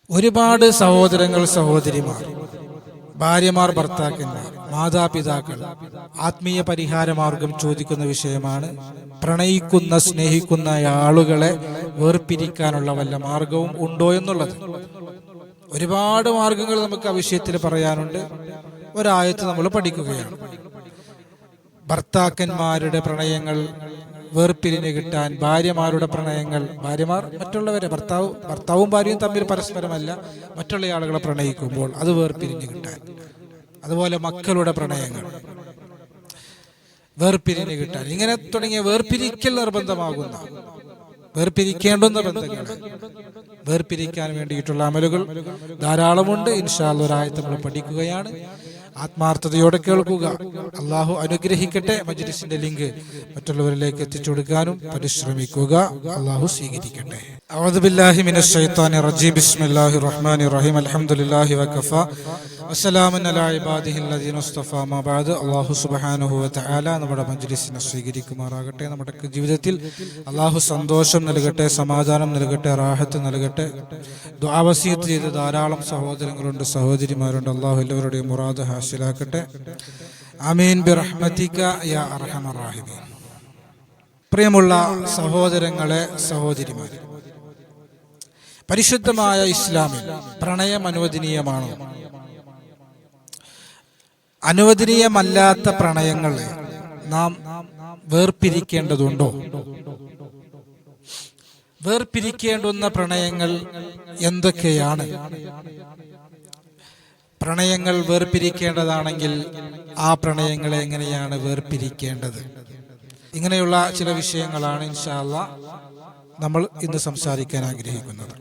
ഒരുപാട് സഹോദരങ്ങൾ, സഹോദരിമാർ, ഭാര്യമാർ, ഭർത്താക്കന്മാർ, മാതാപിതാക്കൾ ആത്മീയ പരിഹാരമാർഗം ചോദിക്കുന്ന വിഷയമാണ് പ്രണയിക്കുന്ന, സ്നേഹിക്കുന്ന ആളുകളെ വേർപിരിക്കാനുള്ള വല്ല മാർഗവും ഉണ്ടോ എന്നുള്ളത്. ഒരുപാട് മാർഗങ്ങൾ നമുക്ക് ആ വിഷയത്തിൽ പറയാനുണ്ട്. ഒരായത്ത് നമ്മൾ പഠിക്കുകയാണ്. ഭർത്താക്കന്മാരുടെ പ്രണയങ്ങൾ വേർപിരിഞ്ഞ് കിട്ടാൻ, ഭാര്യമാരുടെ പ്രണയങ്ങൾ, ഭാര്യമാർ മറ്റുള്ളവരെ, ഭർത്താവും ഭാര്യയും തമ്മിൽ പരസ്പരമല്ല, മറ്റുള്ള ആളുകളെ പ്രണയിക്കുമ്പോൾ അത് വേർപിരിഞ്ഞ് കിട്ടാൻ, അതുപോലെ മക്കളുടെ പ്രണയങ്ങൾ വേർപിരിഞ്ഞ് കിട്ടാൻ, ഇങ്ങനെ തുടങ്ങിയ വേർപിരിക്കൽ നിർബന്ധമാകുന്ന, വേർപിരിക്കേണ്ടുന്ന ബന്ധങ്ങൾ വേർപിരിക്കാൻ വേണ്ടിയിട്ടുള്ള അമലുകൾ ധാരാളമുണ്ട്. ഇൻഷാ അല്ലാഹ് ഒരായത്ത് നമ്മൾ പഠിക്കുകയാണ്. ആത്മാർത്ഥതയോടെ കേൾക്കുക. അള്ളാഹു അനുഗ്രഹിക്കട്ടെ. മജ്ലിസിന്റെ ലിങ്ക് മറ്റുള്ളവരിലേക്ക് എത്തിച്ചു കൊടുക്കാനും പരിശ്രമിക്കുക. അള്ളാഹു സ്വീകരിക്കട്ടെ. അഊദു ബില്ലാഹി മിനശ് ശൈത്വാനിർ റജീം. ബിസ്മില്ലാഹിർ റഹ്മാനിർ റഹീം. അൽഹംദുലില്ലാഹി വകഫാ വസ്സലാമുൻ അലാ ഇബാദിഹില്ലദീന ഇസ്തഫാ മാ ബഅദ്. അല്ലാഹു സുബ്ഹാനഹു വ തആല നമ്മുടെ മജ്ലിസിനെ സ്വീകരിക്കുമാറാകട്ടെ. നമ്മുടെ ജീവിതത്തിൽ അള്ളാഹു സന്തോഷം നൽകട്ടെ, സമാധാനം നൽകട്ടെ, റാഹത്ത് നൽകട്ടെ. ദുആ വസിയത്ത് ചെയ്ത ധാരാളം സഹോദരങ്ങളുണ്ട്, സഹോദരിമാരുണ്ട്. അള്ളാഹു എല്ലാവരുടെയും മുറാദ് ഹാസിലാക്കട്ടെ. ആമീൻ ബിറഹ്മതിക യാ അർഹമർ റഹീമീൻ. പ്രിയമുള്ള സഹോദരങ്ങളെ, സഹോദരിമാരെ, പരിശുദ്ധമായ ഇസ്ലാമിൽ പ്രണയം അനുവദനീയമാണോ? അനുവദനീയമല്ലാത്ത പ്രണയങ്ങളെ നാം വേർപിരിക്കേണ്ടതുണ്ടോ? വേർപിരിക്കേണ്ടുന്ന പ്രണയങ്ങൾ എന്തൊക്കെയാണ്? പ്രണയങ്ങൾ വേർപിരിക്കേണ്ടതാണെങ്കിൽ ആ പ്രണയങ്ങളെ എങ്ങനെയാണ് വേർപിരിക്കേണ്ടത്? ഇങ്ങനെയുള്ള ചില വിഷയങ്ങളാണ് ഇൻഷാ അല്ലാഹ് നമ്മൾ ഇന്ന് സംസാരിക്കാൻ ആഗ്രഹിക്കുന്നത്.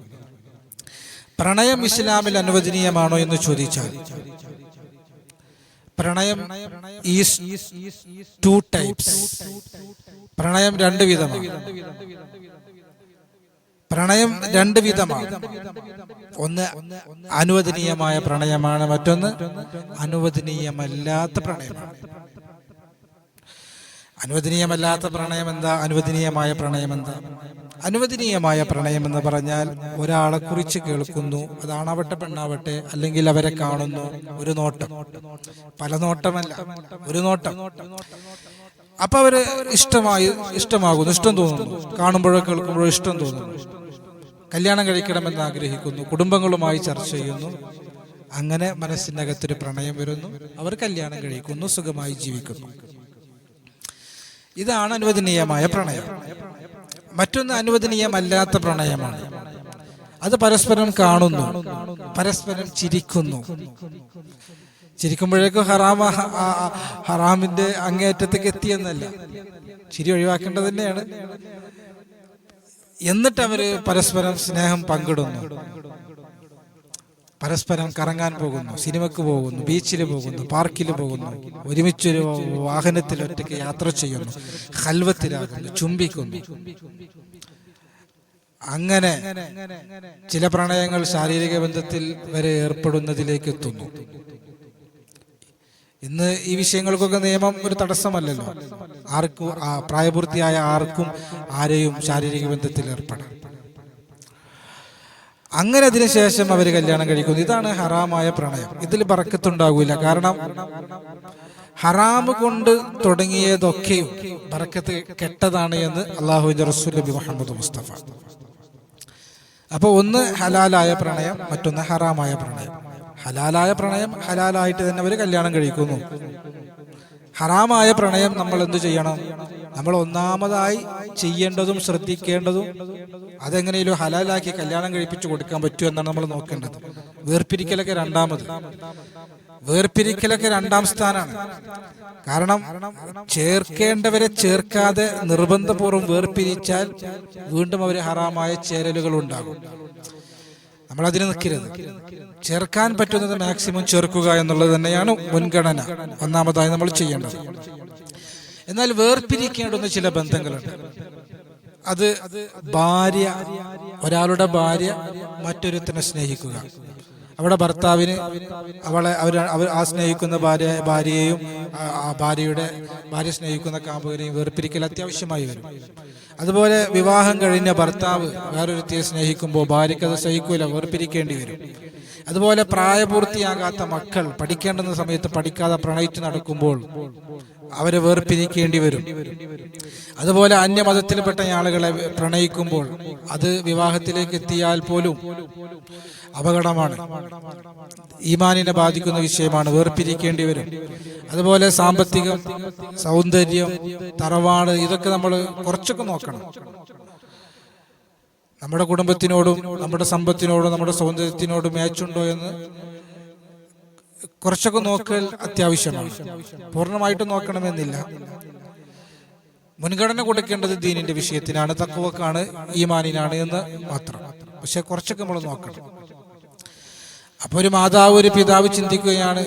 പ്രണയം ഇസ്ലാമിൽ അനുവദനീയമാണോ എന്ന് ചോദിച്ചാൽ, പ്രണയം ഈസ് ടു ടൈപ്സ്. പ്രണയം രണ്ട് വിധമാണ്. പ്രണയം രണ്ട് വിധമാണ്. ഒന്ന് അനുവദനീയമായ പ്രണയമാണ്, മറ്റൊന്ന് അനുവദനീയമല്ലാത്ത പ്രണയമാണ്. അനുവദനീയമല്ലാത്ത പ്രണയം എന്താ? അനുവദനീയമായ പ്രണയം എന്താ? അനുവദനീയമായ പ്രണയം എന്ന് പറഞ്ഞാൽ ഒരാളെ കുറിച്ച് കേൾക്കുന്നു, അതാണാവട്ടെ പെണ്ണാവട്ടെ, അല്ലെങ്കിൽ അവരെ കാണുന്നു, ഒരു നോട്ടം, പല നോട്ടമല്ല, ഒരു നോട്ടം, അപ്പൊ അവര് ഇഷ്ടമാകുന്നു, ഇഷ്ടം തോന്നുന്നു, കാണുമ്പോഴോ കേൾക്കുമ്പോഴോ ഇഷ്ടം തോന്നുന്നു, കല്യാണം കഴിക്കണമെന്ന് ആഗ്രഹിക്കുന്നു, കുടുംബങ്ങളുമായി ചർച്ച ചെയ്യുന്നു, അങ്ങനെ മനസ്സിനകത്തൊരു പ്രണയം വരുന്നു, അവർ കല്യാണം കഴിക്കുന്നു, സുഖമായി ജീവിക്കുന്നു. ഇതാണ് അനുവദനീയമായ പ്രണയം. മറ്റൊന്ന് അനുവദനീയമല്ലാത്ത പ്രണയമാണ്. അത് പരസ്പരം കാണുന്നു, പരസ്പരം ചിരിക്കുന്നു. ചിരിക്കുമ്പോഴേക്കും ഹറാമിന്റെ അങ്ങേയറ്റത്തേക്ക് എത്തിയെന്നല്ല, ചിരി ഒഴിവാക്കേണ്ടത് തന്നെയാണ്. എന്നിട്ട് അവര് പരസ്പരം സ്നേഹം പങ്കിടുന്നു, പരസ്പരം കറങ്ങാൻ പോകുന്നു, സിനിമക്ക് പോകുന്നു, ബീച്ചിൽ പോകുന്നു, പാർക്കിൽ പോകുന്നു, ഒരുമിച്ചൊരു വാഹനത്തിൽ ഒറ്റയ്ക്ക് യാത്ര ചെയ്യുന്നു, ഖൽവത്തിലാകുന്നു, ചുംബിക്കുന്നു. അങ്ങനെ ചില പ്രണയങ്ങൾ ശാരീരിക ബന്ധത്തിൽ വരെ ഏർപ്പെടുന്നതിലേക്ക് എത്തുന്നു. ഇന്ന് ഈ വിഷയങ്ങൾക്കൊക്കെ നിയമം ഒരു തടസ്സമല്ലല്ലോ. ആർക്കും, പ്രായപൂർത്തിയായ ആർക്കും ആരെയും ശാരീരിക ബന്ധത്തിൽ ഏർപ്പെടാം. അങ്ങനെ അതിനുശേഷം അവർ കല്യാണം കഴിക്കുന്നു. ഇതാണ് ഹറാമായ പ്രണയം. ഇതിൽ ബറക്കത്തുണ്ടാകൂല. കാരണം ഹറാമ് കൊണ്ട് തുടങ്ങിയതൊക്കെയും ബറക്കത്ത് കെട്ടതാണ് എന്ന് അല്ലാഹുവിന്റെ റസൂൽ നബി മുഹമ്മദ് മുസ്തഫ. അപ്പൊ ഒന്ന് ഹലാലായ പ്രണയം, മറ്റൊന്ന് ഹറാമായ പ്രണയം. ഹലാലായ പ്രണയം ഹലാലായിട്ട് തന്നെ അവർ കല്യാണം കഴിക്കുന്നു. ഹറാമായ പ്രണയം നമ്മൾ എന്തു ചെയ്യണം? നമ്മൾ ഒന്നാമതായി ചെയ്യേണ്ടതും ശ്രദ്ധിക്കേണ്ടതും അതെങ്ങനെയും ഹലാലാക്കി കല്യാണം കഴിപ്പിച്ചു കൊടുക്കാൻ പറ്റുമോ എന്നാണ് നമ്മൾ നോക്കേണ്ടത്. വേർപിരിക്കലൊക്കെ രണ്ടാം സ്ഥാനമാണ്. കാരണം ചേർക്കേണ്ടവരെ ചേർക്കാതെ നിർബന്ധപൂർവ്വം വേർപിരിച്ചാൽ വീണ്ടും അവർ ഹറാമായ ചേരലുകൾ ഉണ്ടാകും. നമ്മൾ അതിന് നിൽക്കരുത്. ചേർക്കാൻ പറ്റുന്നത് മാക്സിമം ചേർക്കുക എന്നുള്ളത് തന്നെയാണ് മുൻഗണന, ഒന്നാമതായി നമ്മൾ ചെയ്യേണ്ടത്. എന്നാൽ വേർപിരിക്കേണ്ടുന്ന ചില ബന്ധങ്ങളുണ്ട്. അത് ഒരാളുടെ ഭാര്യ മറ്റൊരുത്തനെ സ്നേഹിക്കുക. അവിടെ ഭർത്താവിന് ആ സ്നേഹിക്കുന്ന ഭാര്യയെയും ഭാര്യ സ്നേഹിക്കുന്ന കാമുകനെയും വേർപിരിക്കൽ അത്യാവശ്യമായി വരും. അതുപോലെ വിവാഹം കഴിഞ്ഞ ഭർത്താവ് വേറൊരുത്തിയെ സ്നേഹിക്കുമ്പോൾ ഭാര്യയ്ക്ക് അത് സഹിക്കൂല, വേർപിരിക്കേണ്ടി വരും. അതുപോലെ പ്രായപൂർത്തിയാകാത്ത മക്കൾ പഠിക്കേണ്ടുന്ന സമയത്ത് പഠിക്കാതെ പ്രണയിച്ച് നടക്കുമ്പോൾ അവരെ വേർപിരിക്കേണ്ടി വരും. അതുപോലെ അന്യമതത്തിൽപ്പെട്ട ആളുകളെ പ്രണയിക്കുമ്പോൾ അത് വിവാഹത്തിലേക്ക് എത്തിയാൽ പോലും അപകടമാണ്, ഈമാനിനെ ബാധിക്കുന്ന വിഷയമാണ്, വേർപിരിക്കേണ്ടി വരും. അതുപോലെ സാമ്പത്തികം, സൗന്ദര്യം, തറവാട്, ഇതൊക്കെ നമ്മൾ കുറച്ചൊക്കെ നോക്കണം. നമ്മുടെ കുടുംബത്തിനോടും നമ്മുടെ സമ്പത്തിനോടും നമ്മുടെ സൗന്ദര്യത്തിനോടും മാച്ചുണ്ടോ എന്ന് കുറച്ചൊക്കെ നോക്കൽ അത്യാവശ്യമാണ്. പൂർണ്ണമായിട്ടും നോക്കണമെന്നില്ല. മുൻഗണന കൊടുക്കേണ്ടത് ദീനിന്റെ വിഷയത്തിനാണ്, തഖ്വക്കാണ്, ഈമാനിനാണ് എന്ന് മാത്രം. പക്ഷെ കുറച്ചൊക്കെ നമ്മൾ നോക്കണം. അപ്പൊ ഒരു മാതാവ്, ഒരു പിതാവ് ചിന്തിക്കുകയാണ്,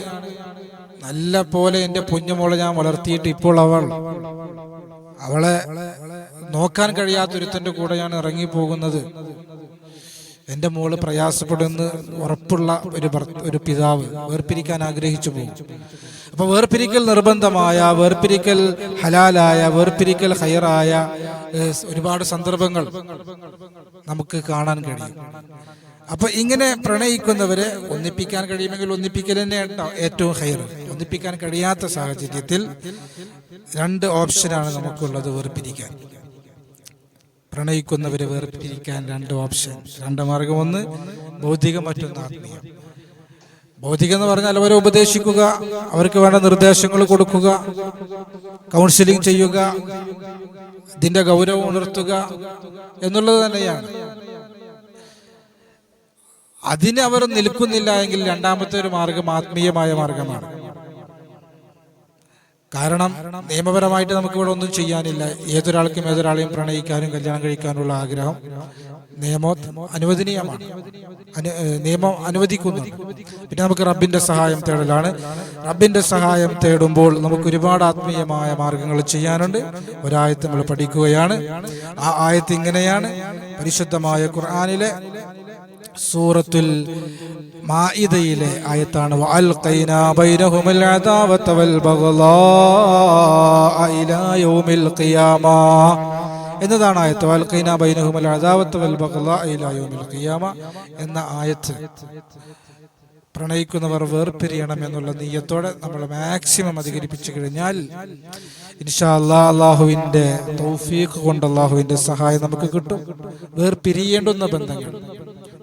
നല്ല പോലെ എൻ്റെ കുഞ്ഞുമോളെ ഞാൻ വളർത്തിയിട്ട് ഇപ്പോൾ അവളെ നോക്കാൻ കഴിയാത്തൊരുത്തൻ്റെ കൂടെയാണ് ഇറങ്ങിപ്പോകുന്നത്. എൻ്റെ മോള് പ്രയാസപ്പെടുന്ന ഉറപ്പുള്ള ഒരു പിതാവ് വേർപിരിക്കാൻ ആഗ്രഹിച്ചു പോകും. അപ്പൊ വേർപിരിക്കൽ നിർബന്ധമായ, വേർപിരിക്കൽ ഹലാലായ, വേർപിരിക്കൽ ഹൈറായ ഒരുപാട് സന്ദർഭങ്ങൾ നമുക്ക് കാണാൻ കഴിയും. അപ്പൊ ഇങ്ങനെ പ്രണയിക്കുന്നവരെ ഒന്നിപ്പിക്കാൻ കഴിയുമെങ്കിൽ ഒന്നിപ്പിക്കൽ തന്നെ ഏറ്റവും ഹൈർ. ഒന്നിപ്പിക്കാൻ കഴിയാത്ത സാഹചര്യത്തിൽ 2 ഓപ്ഷനാണ് നമുക്കുള്ളത് വേർപിരിക്കാൻ. പ്രണയിക്കുന്നവരെ വേർപിരിക്കാൻ 2 ഓപ്ഷൻ, 2 മാർഗം. ഒന്ന് ഭൗതികം, മറ്റൊന്ന് ആത്മീയം. ഭൗതികം എന്ന് പറഞ്ഞാൽ അവരെ ഉപദേശിക്കുക, അവർക്ക് വേണ്ട നിർദ്ദേശങ്ങൾ കൊടുക്കുക, കൗൺസിലിംഗ് ചെയ്യുക, ഇതിന്റെ ഗൗരവം ഉണർത്തുക എന്നുള്ളത് തന്നെയാണ്. അതിന് അവർ നിൽക്കുന്നില്ല എങ്കിൽ രണ്ടാമത്തെ ഒരു മാർഗം ആത്മീയമായ മാർഗമാണ്. കാരണം നിയമപരമായിട്ട് നമുക്ക് ഇവിടെ ഒന്നും ചെയ്യാനില്ല. ഏതൊരാളെയും പ്രണയിക്കാനും കല്യാണം കഴിക്കാനുള്ള ആഗ്രഹം അനുവദനീയമാണ്, നിയമം അനുവദിക്കുന്നുണ്ട്. പിന്നെ നമുക്ക് റബ്ബിന്റെ സഹായം തേടലാണ്. റബ്ബിന്റെ സഹായം തേടുമ്പോൾ നമുക്ക് ഒരുപാട് ആത്മീയമായ മാർഗങ്ങൾ ചെയ്യാനുണ്ട്. ഒരായത്ത് നമ്മൾ പഠിക്കുകയാണ്. ആ ആയത്ത് ഇങ്ങനെയാണ്. പരിശുദ്ധമായ ഖുർആനിലെ സൂറത്തുൽ മാഇദയിലെ ആയത്താണ്. വഅൽഖൈനാ ബൈനഹുമുൽ അദാവത വൽ ബഗ്ളാഅ ഇലാ യൗമിൽ ഖിയാമ എന്നതാണ് ആയത്ത്. വഅൽഖൈനാ ബൈനഹുമുൽ അദാവത വൽ ബഗ്ളാഅ ഇലാ യൗമിൽ ഖിയാമ എന്ന ആയത്ത് പ്രണയിക്കുന്നവർ വേർപിരിയണം എന്നുള്ള നിയ്യത്തോടെ നമ്മൾ മാക്സിമം അധികരിപ്പിച്ചു കഴിഞ്ഞാൽ ഇൻഷാ അല്ലാഹ് അല്ലാഹുവിന്റെ തൗഫീഖ് കൊണ്ട്, അല്ലാഹുവിന്റെ സഹായം നമുക്ക് കിട്ടും. വേർപിരിയേണ്ടുന്ന ബന്ധങ്ങൾ,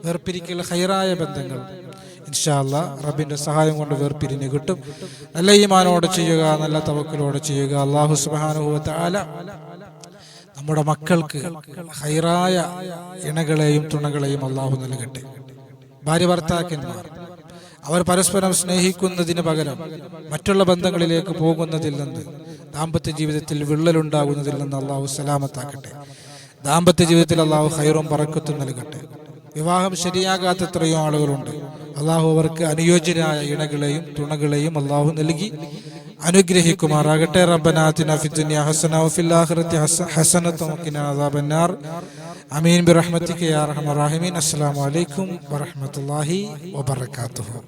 വേർപിരിക്കൽ ഹൈറായ ബന്ധങ്ങൾ ഇൻഷാ അല്ലാഹ് റബ്ബിന്റെ സഹായം കൊണ്ട് വേർപിരിഞ്ഞ് കിട്ടും. നല്ല ഈമാനോടെ ചെയ്യുക, നല്ല തവക്കലോടെ ചെയ്യുക. അല്ലാഹു സുബ്ഹാനഹു വ തആല നമ്മുടെ മക്കൾക്ക് ഹൈറായ ഇണകളെയും തുണകളെയും അല്ലാഹു നൽകട്ടെ. ഭാര്യ ഭർത്താക്കന്മാർ അവർ പരസ്പരം സ്നേഹിക്കുന്നതിന് പകരം മറ്റുള്ള ബന്ധങ്ങളിലേക്ക് പോകുന്നതിൽ നിന്ന്, ദാമ്പത്യ ജീവിതത്തിൽ വിള്ളലുണ്ടാകുന്നതിൽ നിന്ന് അല്ലാഹു സലാമത്താക്കട്ടെ. ദാമ്പത്യ ജീവിതത്തിൽ അല്ലാഹു ഖൈറും ബറക്കത്തും നൽകട്ടെ. വിവാഹം ശരിയാകാത്ത എത്രയോ ആളുകളുണ്ട്. അല്ലാഹു അവർക്ക് അനുയോജ്യരായ ഇണകളെയും തുണകളെയും അല്ലാഹു നൽകി അനുഗ്രഹിക്കുമാറാകട്ടെ. റബ്ബനാ ആതിനാ ഫിദ്ദുനിയ ഹസന വഫിൽ ആഖിറതി ഹസനത വഖിനാ അദാബന്നാർ. ആമീൻ ബിറഹ്മതിക യാ അർഹമർ റഹീമീൻ. അസ്സലാമു അലൈക്കും വറഹ്മത്തുള്ളാഹി വബറകാതുഹു.